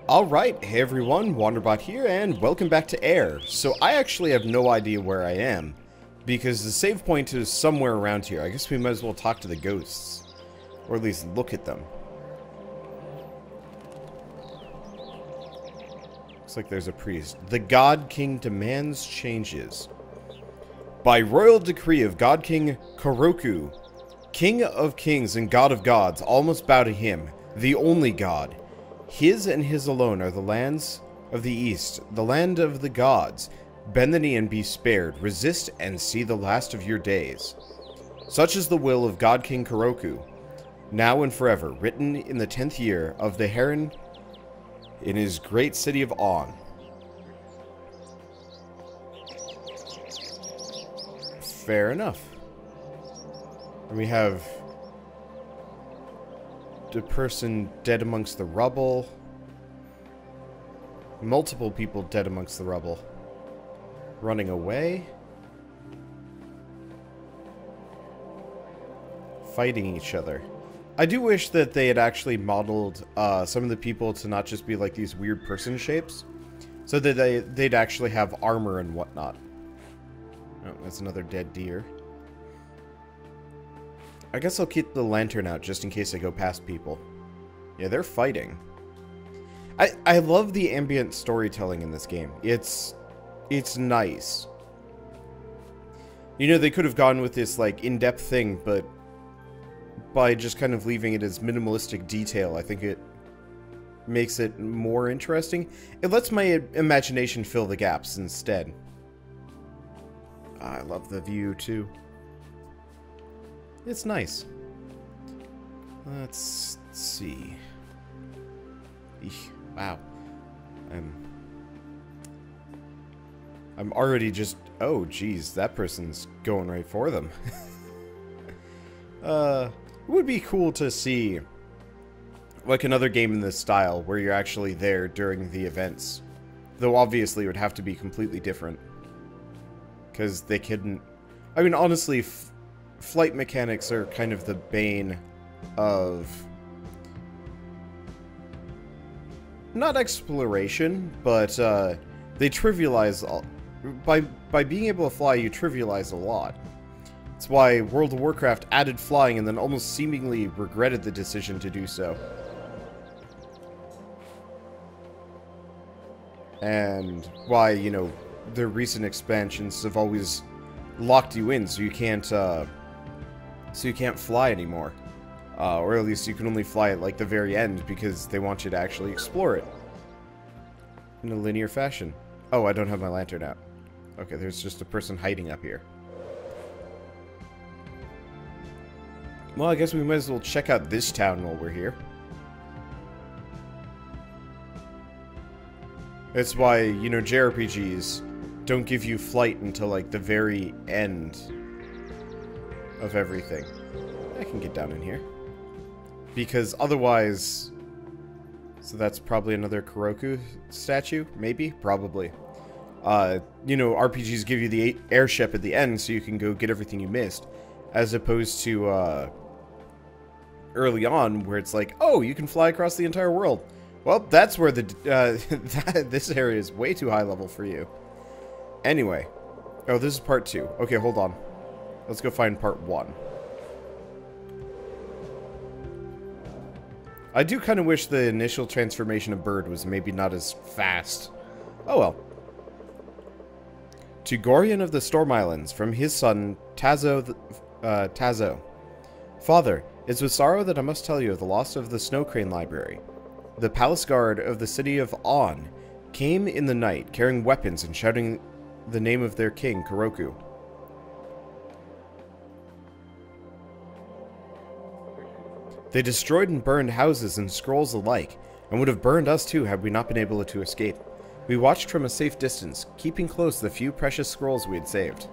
Alright, hey everyone, Wanderbot here, and welcome back to AER. So I actually have no idea where I am, because the save point is somewhere around here. I guess we might as well talk to the ghosts, or at least look at them. Looks like there's a priest. The God King demands changes. By royal decree of God King Koroku, King of kings and God of gods, all must bow to him, the only God. His and his alone are the lands of the east, the land of the gods. Bend the knee and be spared. Resist and see the last of your days. Such is the will of God King Koroku, now and forever, written in the 10th year of the Heron in his great city of On. Fair enough. And we have the person dead amongst the rubble. Multiple people dead amongst the rubble. Running away. Fighting each other. I do wish that they had actually modeled some of the people to not just be like these weird person shapes. So that they'd actually have armor and whatnot. Oh, that's another dead deer. I guess I'll keep the lantern out just in case I go past people. Yeah, they're fighting. I love the ambient storytelling in this game. It's nice. You know, they could have gone with this, like, in-depth thing, but by just kind of leaving it as minimalistic detail, I think it makes it more interesting. It lets my imagination fill the gaps instead. I love the view, too. It's nice. Let's see. Eesh, wow. I'm already just... Oh, geez, that person's going right for them. It would be cool to see, like, another game in this style where you're actually there during the events. Though, obviously, it would have to be completely different. Because they couldn't... I mean, honestly... Flight mechanics are kind of the bane of... not exploration, but they trivialize... By being able to fly, you trivialize a lot. That's why World of Warcraft added flying and then almost seemingly regretted the decision to do so. And why, you know, their recent expansions have always locked you in, so you can't fly anymore. Or at least you can only fly at, like, the very end, because they want you to actually explore it. In a linear fashion. Oh, I don't have my lantern out. Okay, there's just a person hiding up here. Well, I guess we might as well check out this town while we're here. That's why, you know, JRPGs don't give you flight until, like, the very end of everything. I can get down in here. Because otherwise... So that's probably another Koroku statue? Maybe? Probably. You know, RPGs give you the airship at the end so you can go get everything you missed. As opposed to, early on, where it's like, oh, you can fly across the entire world. Well, that's where the, this area is way too high level for you. Anyway. Oh, this is part 2. Okay, hold on. Let's go find part 1. I do kind of wish the initial transformation of bird was maybe not as fast. Oh well. To Gorion of the Storm Islands, from his son, Tazo. Father, it's with sorrow that I must tell you of the loss of the Snow Crane Library. The palace guard of the city of On came in the night, carrying weapons and shouting the name of their king, Koroku. They destroyed and burned houses and scrolls alike, and would have burned us too had we not been able to escape. We watched from a safe distance, keeping close the few precious scrolls we had saved.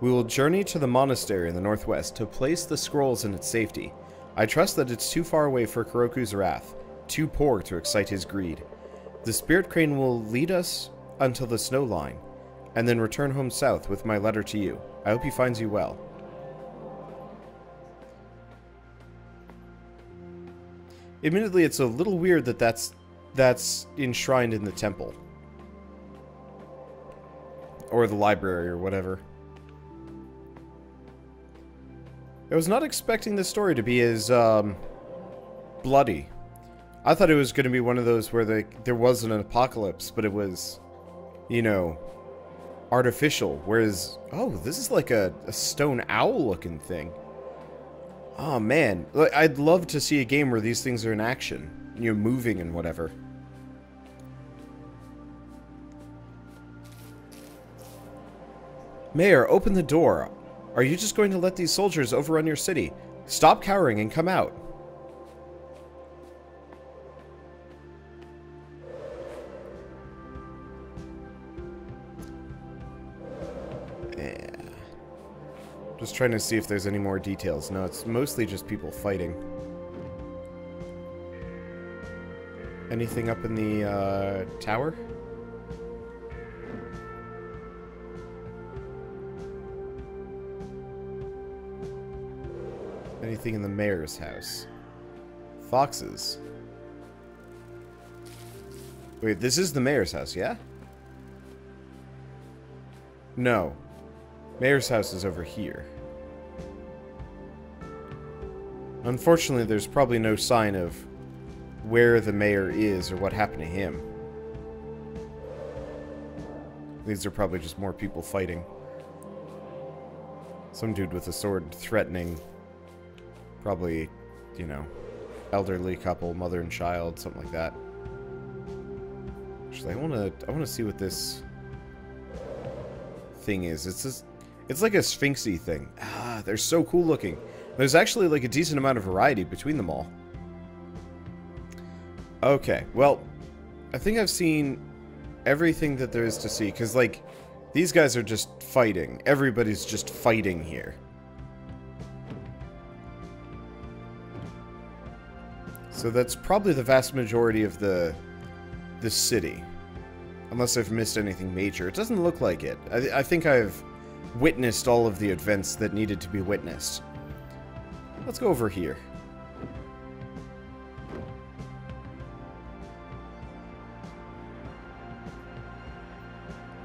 We will journey to the monastery in the northwest to place the scrolls in its safety. I trust that it's too far away for Koroku's wrath, too poor to excite his greed. The spirit crane will lead us until the snow line, and then return home south with my letter to you. I hope he finds you well. Admittedly, it's a little weird that that's enshrined in the temple. Or the library, or whatever. I was not expecting this story to be as, bloody. I thought it was going to be one of those where there wasn't an apocalypse, but it was, you know, artificial. Whereas, oh, this is like a stone owl-looking thing. Oh, man. I'd love to see a game where these things are in action. You know, moving and whatever. Mayor, open the door. Are you just going to let these soldiers overrun your city? Stop cowering and come out. Yeah. Just trying to see if there's any more details. No, it's mostly just people fighting. Anything up in the tower? Anything in the mayor's house? Foxes. Wait, this is the mayor's house, yeah? No. Mayor's house is over here. Unfortunately, there's probably no sign of where the mayor is or what happened to him. These are probably just more people fighting. Some dude with a sword threatening... Probably, you know, elderly couple, mother and child, something like that. Actually, I wanna see what this thing is. It's like a sphinxy thing. Ah, they're so cool looking. There's actually like a decent amount of variety between them all. Okay, well, I think I've seen everything that there is to see, because like these guys are just fighting. Everybody's just fighting here. So that's probably the vast majority of the city. Unless I've missed anything major. It doesn't look like it. I think I've witnessed all of the events that needed to be witnessed. Let's go over here.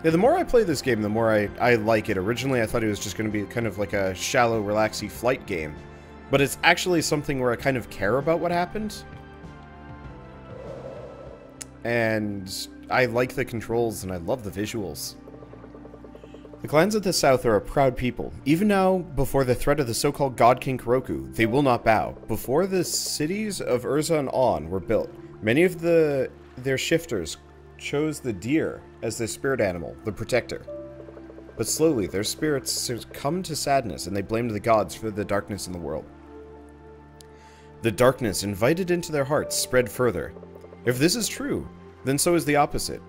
Yeah, the more I play this game, the more I like it. Originally, I thought it was just going to be kind of like a shallow, relaxy flight game. But it's actually something where I kind of care about what happened. And I like the controls and I love the visuals. The clans of the south are a proud people. Even now, before the threat of the so-called God King Koroku, they will not bow. Before the cities of Urza and On were built, many of their shifters chose the deer as their spirit animal, the protector. But slowly, their spirits succumbed to sadness and they blamed the gods for the darkness in the world. The darkness invited into their hearts spread further. If this is true, then so is the opposite.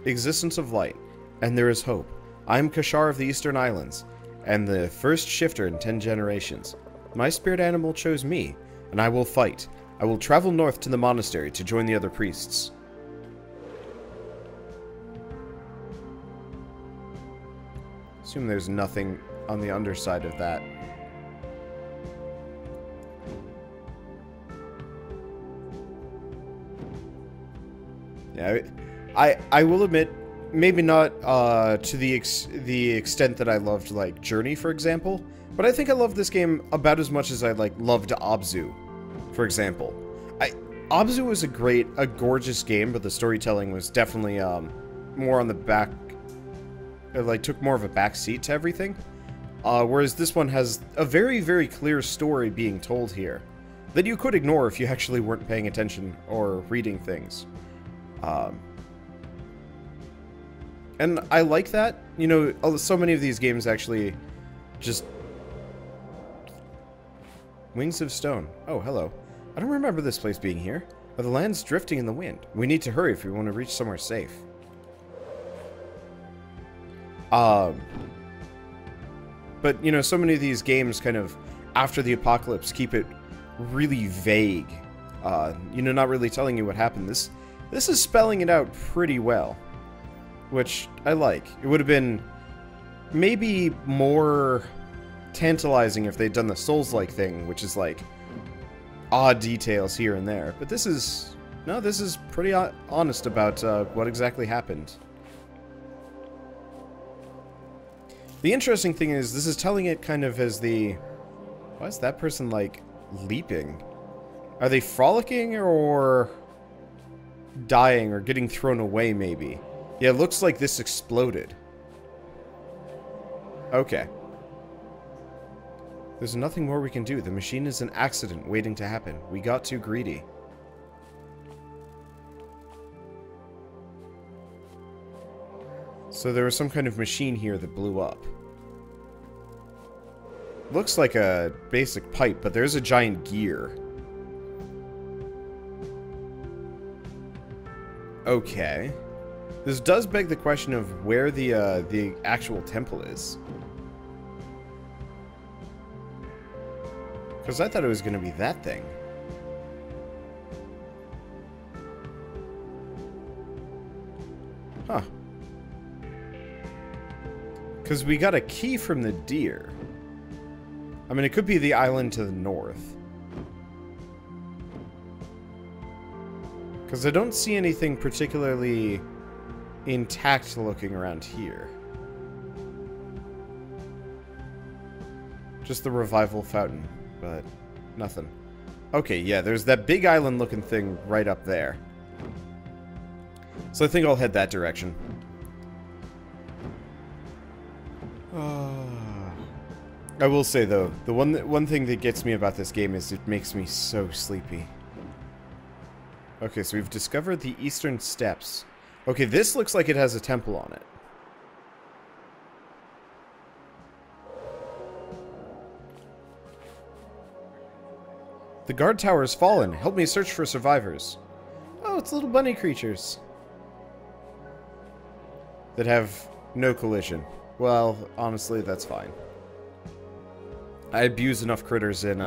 Existence of light, and there is hope. I am Kashar of the Eastern Islands, and the first shifter in 10 generations. My spirit animal chose me, and I will fight. I will travel north to the monastery to join the other priests. Assume there's nothing on the underside of that. Yeah, I will admit, maybe not to the extent that I loved like Journey, for example, but I think I love this game about as much as I like loved Abzu, for example. Abzu was a gorgeous game, but the storytelling was definitely more on the back. It like took more of a back seat to everything. Whereas this one has a very, very clear story being told here that you could ignore if you actually weren't paying attention or reading things. And I like that. You know, so many of these games actually just... Wings of Stone. Oh, hello. I don't remember this place being here. But the land's drifting in the wind. We need to hurry if we want to reach somewhere safe. But, you know, so many of these games kind of, after the apocalypse, keep it really vague. You know, not really telling you what happened. This is spelling it out pretty well, which I like. It would have been maybe more tantalizing if they'd done the Souls-like thing, which is like, odd details here and there. But this is... No, this is pretty honest about what exactly happened. The interesting thing is, this is telling it kind of as the... Why is that person, like, leaping? Are they frolicking or dying or getting thrown away, maybe? Yeah, it looks like this exploded. Okay. There's nothing more we can do. The machine is an accident waiting to happen. We got too greedy. So there was some kind of machine here that blew up. Looks like a basic pipe, but there's a giant gear. Okay. This does beg the question of where the actual temple is. Because I thought it was going to be that thing. Huh. Because we got a key from the deer. I mean, it could be the island to the north. Because I don't see anything particularly intact looking around here. Just the revival fountain, but nothing. Okay, yeah, there's that big island looking thing right up there. So I think I'll head that direction. I will say, though, the one thing that gets me about this game is it makes me so sleepy. Okay, so we've discovered the eastern steps. Okay, this looks like it has a temple on it. The guard tower has fallen. Help me search for survivors. Oh, it's little bunny creatures. That have no collision. Well, honestly, that's fine. I abuse enough critters in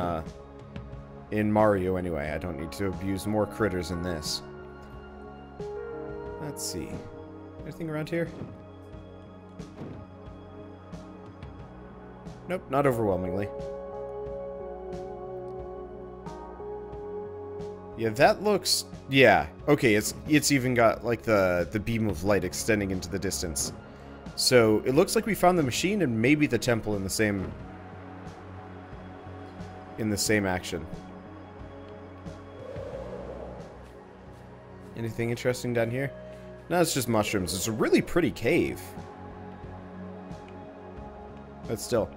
Mario anyway. I don't need to abuse more critters in this. Let's see. Anything around here? Nope, not overwhelmingly. Yeah, that looks... Yeah, okay, it's even got, like, the beam of light extending into the distance. So, it looks like we found the machine and maybe the temple in the same action. Anything interesting down here? No, it's just mushrooms. It's a really pretty cave. But still.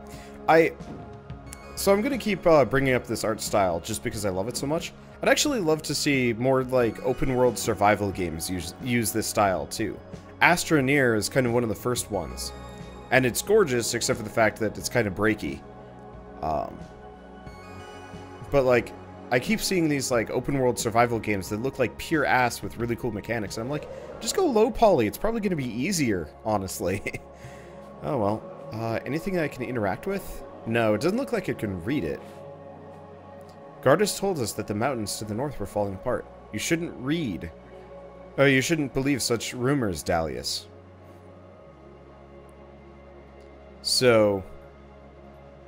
So I'm going to keep bringing up this art style just because I love it so much. I'd actually love to see more, like, open-world survival games use this style, too. Astroneer is kind of one of the first ones. And it's gorgeous, except for the fact that it's kind of breaky. But, like, I keep seeing these, like, open-world survival games that look like pure ass with really cool mechanics. I'm like, just go low poly. It's probably going to be easier, honestly. Oh, well. Anything that I can interact with? No, it doesn't look like it can read it. Gardas told us that the mountains to the north were falling apart. You shouldn't read. Oh, you shouldn't believe such rumors, Dalius. So,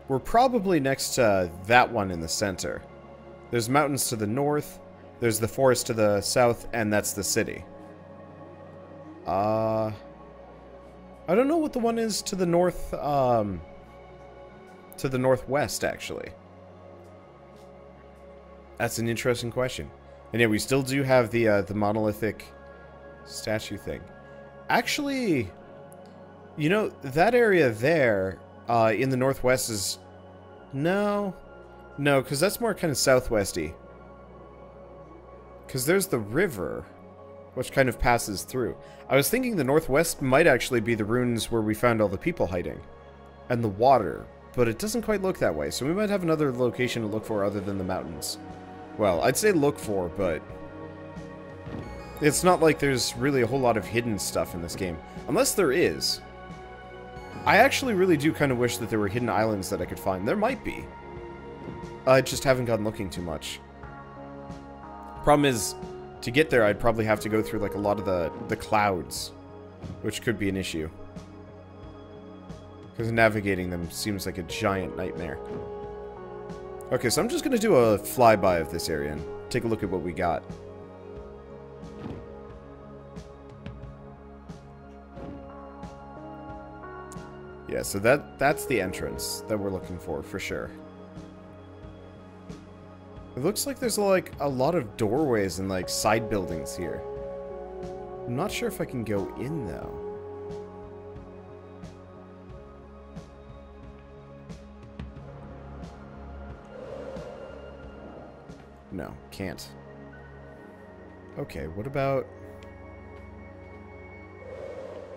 we're probably next to that one in the center. There's mountains to the north, there's the forest to the south, and that's the city. I don't know what the one is to the north, to the northwest, actually. That's an interesting question. And yeah, we still do have the monolithic statue thing. Actually, you know, that area there, in the northwest is... No, because that's more kind of southwesty. Because there's the river, which kind of passes through. I was thinking the northwest might actually be the ruins where we found all the people hiding. And the water. But it doesn't quite look that way, so we might have another location to look for other than the mountains. Well, I'd say look for, but... it's not like there's really a whole lot of hidden stuff in this game. Unless there is. I actually really do kind of wish that there were hidden islands that I could find. There might be. I just haven't gone looking too much. Problem is, to get there, I'd probably have to go through like a lot of the clouds, which could be an issue. Because navigating them seems like a giant nightmare. Okay, so I'm just going to do a flyby of this area and take a look at what we got. Yeah, so that's the entrance that we're looking for sure. It looks like there's like a lot of doorways and like side buildings here. I'm not sure if I can go in though. No, can't. Okay, what about...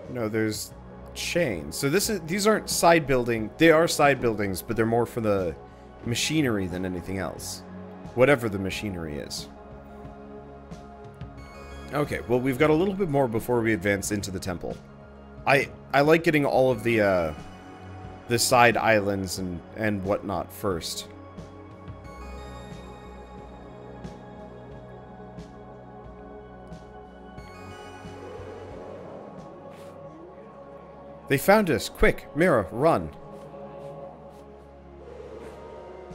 No, there's chains. So these aren't side building. They are side buildings, but they're more for the machinery than anything else. Whatever the machinery is. Okay, well, we've got a little bit more before we advance into the temple. I like getting all of the side islands and whatnot first. They found us! Quick! Mira, run!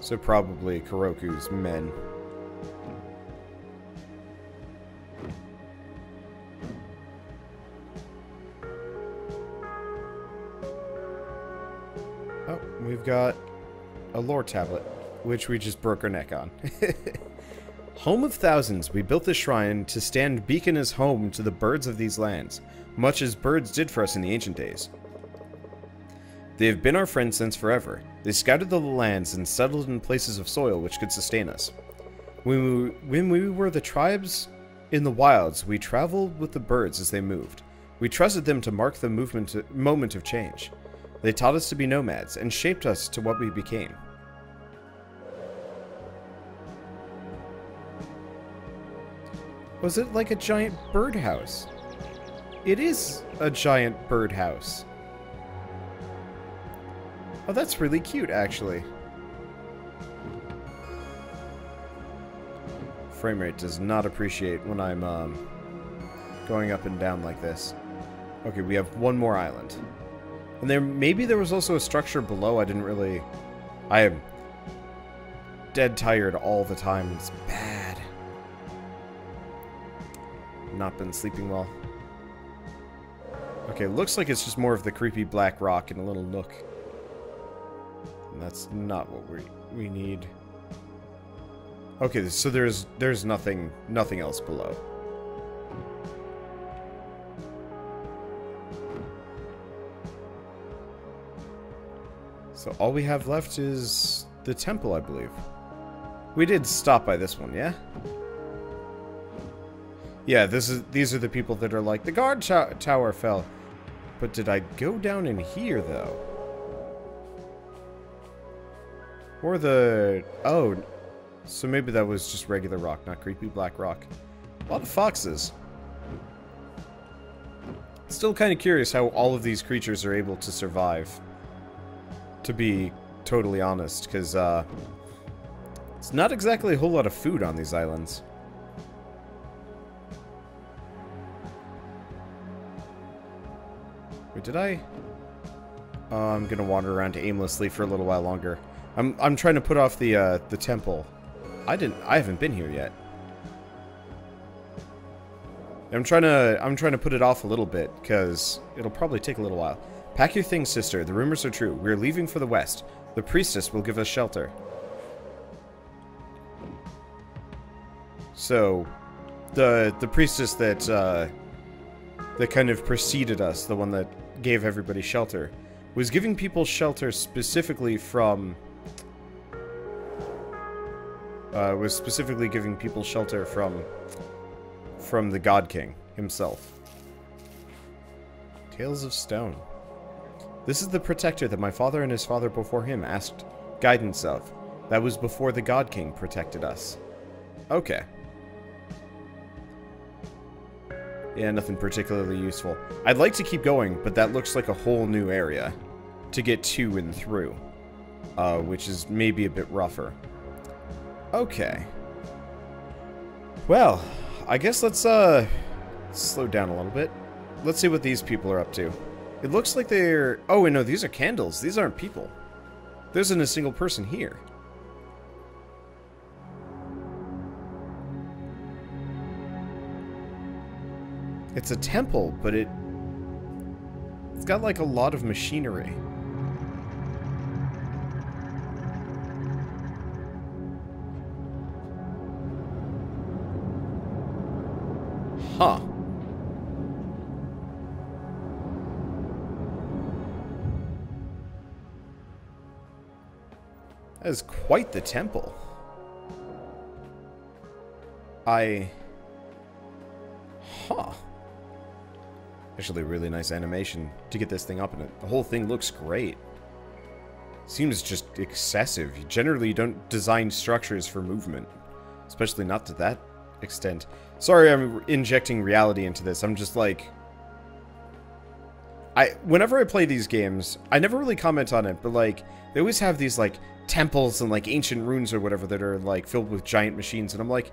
So probably Koroku's men. Oh, we've got a lore tablet, which we just broke our neck on. Home of thousands, we built this shrine to stand beacon as home to the birds of these lands, much as birds did for us in the ancient days. They have been our friends since forever. They scouted the lands and settled in places of soil which could sustain us. When we were the tribes in the wilds, we traveled with the birds as they moved. We trusted them to mark the moment of change. They taught us to be nomads and shaped us to what we became. Was it like a giant birdhouse? It is a giant birdhouse. Oh, that's really cute, actually. Frame rate does not appreciate when I'm going up and down like this. Okay, we have one more island. And maybe there was also a structure below. I am dead tired all the time. It's bad. Not been sleeping well. Okay, looks like it's just more of the creepy black rock in a little nook. And that's not what we need. Okay, so there's nothing else below. So all we have left is the temple, I believe. We did stop by this one, yeah? Yeah, these are the people that are like, the guard tower fell. But did I go down in here, though? Or the... Oh, so maybe that was just regular rock, not creepy black rock. A lot of foxes. Still kind of curious how all of these creatures are able to survive. To be totally honest, because it's not exactly a whole lot of food on these islands. Wait, did I? I'm gonna wander around aimlessly for a little while longer. I'm trying to put off the temple. I haven't been here yet. I'm trying to put it off a little bit because it'll probably take a little while. Pack your things, sister. The rumors are true. We're leaving for the west. The priestess will give us shelter. So, the priestess that kind of preceded us, the one that gave everybody shelter, was giving people shelter specifically from... was specifically giving people shelter from the God King himself. Tales of Stone. This is the protector that my father and his father before him asked guidance of. That was before the God King protected us. Okay. Yeah, nothing particularly useful. I'd like to keep going, but that looks like a whole new area to get to and through, which is maybe a bit rougher. Okay. Well, I guess let's slow down a little bit. Let's see what these people are up to. It looks like they're... Oh, wait, no, these are candles. These aren't people. There isn't a single person here. It's a temple, but it's got like a lot of machinery. Huh. That is quite the temple. Huh. Actually, really nice animation to get this thing up in it. The whole thing looks great. Seems just excessive. Generally, you don't design structures for movement. Especially not to that extent. Sorry I'm injecting reality into this. I'm just like... whenever I play these games, I never really comment on it, but like, they always have these like temples and like ancient ruins or whatever that are like filled with giant machines, and I'm like,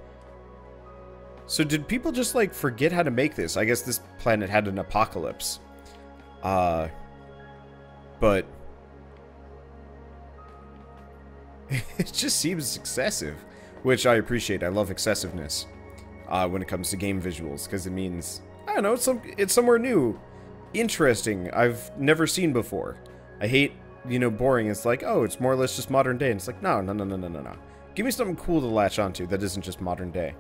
so did people just like forget how to make this? I guess this planet had an apocalypse. But it just seems excessive, which I appreciate. I love excessiveness when it comes to game visuals, because it means, I don't know, it's somewhere new, interesting, I've never seen before. I hate, you know, boring. It's like, oh, it's more or less just modern day. And it's like, no. Give me something cool to latch onto that isn't just modern day.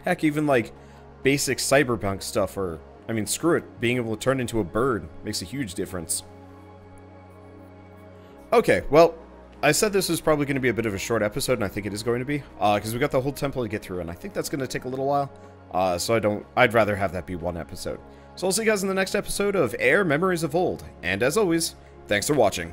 Heck, even like basic cyberpunk stuff, or, I mean, screw it, being able to turn into a bird makes a huge difference. Okay, well, I said this was probably going to be a bit of a short episode, and I think it is going to be, because we got the whole temple to get through, and I think that's going to take a little while, so I'd rather have that be one episode. So I'll see you guys in the next episode of AER Memories of Old, and as always, thanks for watching.